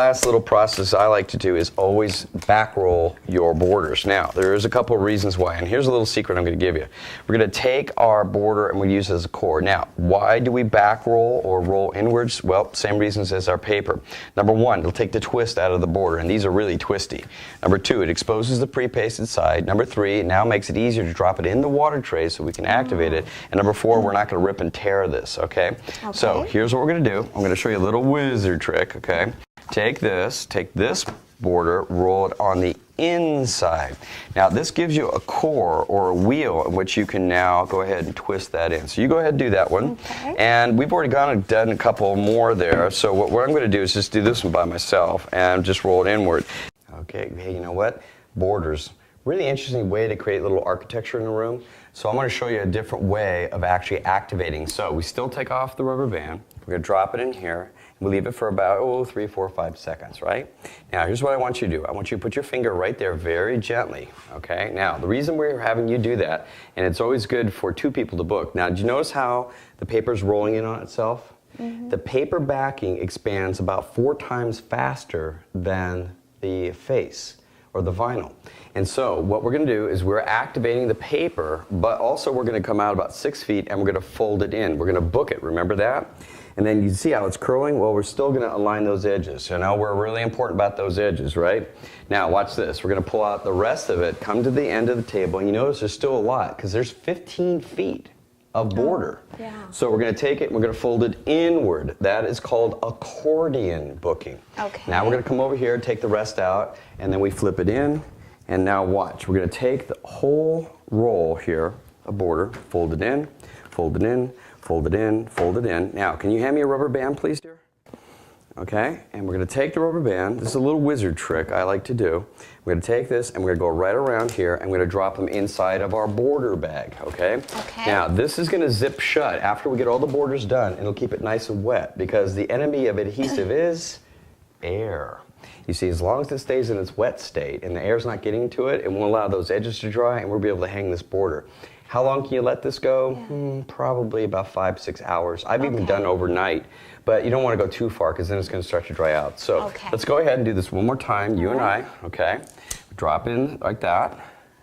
Last little process I like to do is always back roll your borders. Now, there's a couple of reasons why, and here's a little secret I'm going to give you. We're going to take our border and we use it as a core. Now, why do we back roll or roll inwards? Well, same reasons as our paper. Number one, it'll take the twist out of the border, and these are really twisty. Number two, it exposes the pre-pasted side. Number three, it now makes it easier to drop it in the water tray so we can activate it. And number four, we're not going to rip and tear this, okay? So here's what we're going to do. I'm going to show you a little wizard trick, okay? Take this border, roll it on the inside. Now this gives you a core or a wheel in which you can now go ahead and twist that in. So you go ahead and do that one. Okay. And we've already done a couple more there. So what I'm going to do is just do this one by myself and just roll it inward. Okay, hey, you know what? Borders. Really interesting way to create a little architecture in the room. So I'm going to show you a different way of actually activating. So we still take off the rubber band. We're going to drop it in here. We'll leave it for about 3, 4, 5 seconds, right? Now, here's what I want you to do. I want you to put your finger right there very gently, okay? Now, the reason we're having you do that, and it's always good for 2 people to book. Now, did you notice how the paper's rolling in on itself? The paper backing expands about 4 times faster than the face or the vinyl. And so what we're going to do is we're activating the paper, but also we're going to come out about 6 feet and we're going to fold it in. We're going to book it, remember that? And then you see how it's curling? Well, we're still going to align those edges. You know, we're really important about those edges, right? Now, watch this. We're going to pull out the rest of it, come to the end of the table, and you notice there's still a lot because there's 15 feet of border. So we're going to take it and we're going to fold it inward. That is called accordion booking. Now we're going to come over here, take the rest out, and then we flip it in. And now watch. We're going to take the whole roll here, a border, fold it in, fold it in, fold it in, fold it in. Now, can you hand me a rubber band, please, dear? Okay, and we're going to take the rubber band. This is a little wizard trick I like to do. We're going to take this and we're going to go right around here and we're going to drop them inside of our border bag, okay? Now, this is going to zip shut after we get all the borders done. It'll keep it nice and wet because the enemy of adhesive is air. You see, as long as it stays in its wet state and the air's not getting to it, it won't allow those edges to dry and we'll be able to hang this border. How long can you let this go? Probably about 5, 6 hours. I've even done overnight, but you don't want to go too far because then it's going to start to dry out. So let's go ahead and do this one more time, you and I, okay? Drop in like that,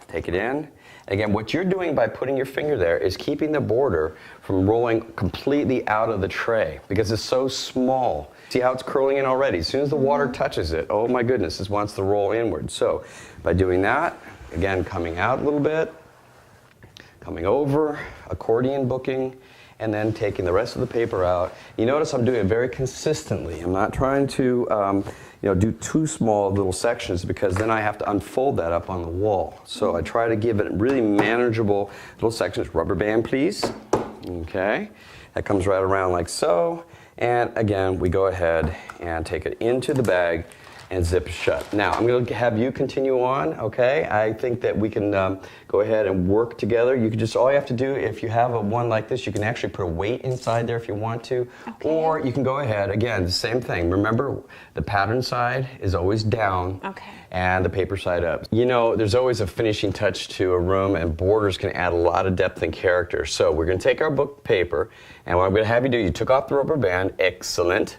take it in. Again, what you're doing by putting your finger there is keeping the border from rolling completely out of the tray because it's so small. See how it's curling in already? As soon as the water touches it, oh my goodness, it wants to roll inward. So by doing that, again, coming out a little bit, coming over, accordion booking, and then taking the rest of the paper out. You notice I'm doing it very consistently. I'm not trying to do too small little sections because then I have to unfold that up on the wall. So I try to give it really manageable little sections. Rubber band, please. Okay. That comes right around like so. And again, we go ahead and take it into the bag and zip shut. Now, I'm going to have you continue on, okay? I think that we can go ahead and work together. You can just, all you have to do, if you have a one like this, you can actually put a weight inside there if you want to. Or you can go ahead, again, the same thing. Remember, the pattern side is always down and the paper side up. You know, there's always a finishing touch to a room and borders can add a lot of depth and character. So we're going to take our book paper and what I'm going to have you do, you took off the rubber band, excellent.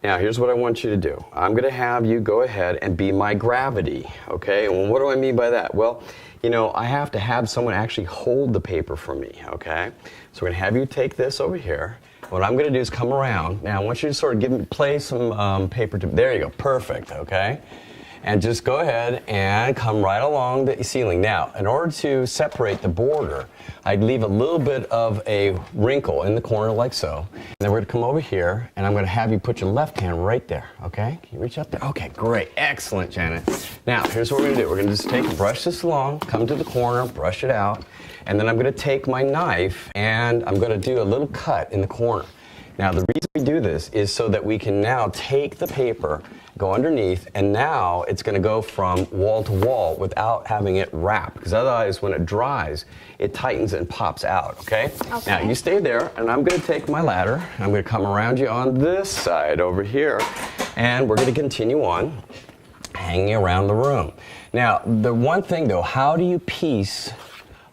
Now, here's what I want you to do. I'm going to have you go ahead and be my gravity, okay? And what do I mean by that? Well, you know, I have to have someone actually hold the paper for me, okay? So we're going to have you take this over here. What I'm going to do is come around. Now, I want you to sort of play some paper. There you go. Perfect, okay? And just go ahead and come right along the ceiling. Now, in order to separate the border, I'd leave a little bit of a wrinkle in the corner like so. And then we're going to come over here, and I'm going to have you put your left hand right there, okay? Can you reach up there? Okay, great. Excellent, Janet. Now, here's what we're going to do. We're going to just brush this along, come to the corner, brush it out, and then I'm going to take my knife, and I'm going to do a little cut in the corner. Now, the reason we do this is so that we can now take the paper, go underneath, and now it's going to go from wall to wall without having it wrap, because otherwise when it dries, it tightens and pops out, okay? Now, you stay there, and I'm going to take my ladder, and I'm going to come around you on this side over here, and we're going to continue on hanging around the room. Now, the one thing, though, how do you piece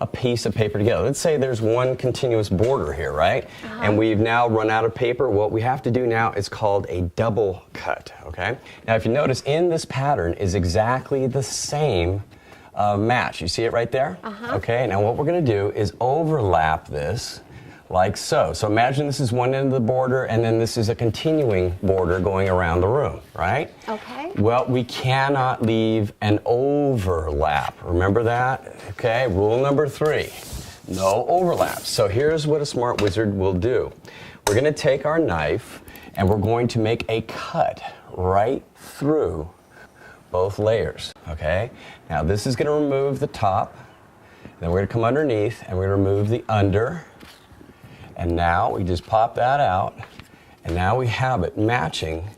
a piece of paper together. Let's say there's one continuous border here, right? And we've now run out of paper. What we have to do now is called a double cut, okay? Now, if you notice, in this pattern is exactly the same match. You see it right there? Okay, now what we're going to do is overlap this like so. So imagine this is one end of the border, and then this is a continuing border going around the room, right? Okay. Well, we cannot leave an overlap. Remember that? Okay, rule number 3, no overlap. So here's what a smart wizard will do. We're going to take our knife, and we're going to make a cut right through both layers, okay? Now this is going to remove the top, then we're going to come underneath, and we're going to remove the under. And now we just pop that out, and now we have it matching,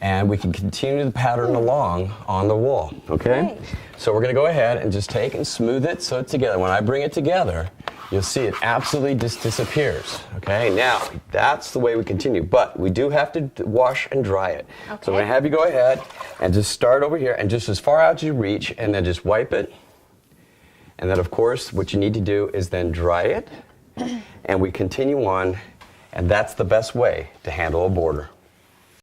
and we can continue the pattern along on the wall, okay? Great. So we're gonna go ahead and just take and smooth it so it's together. When I bring it together, you'll see it absolutely just disappears, okay? Now, that's the way we continue, but we do have to wash and dry it. Okay. So I'm gonna have you go ahead and just start over here, and just as far out as you reach, and then just wipe it. And then, of course, what you need to do is then dry it. And we continue on, and that's the best way to handle a border.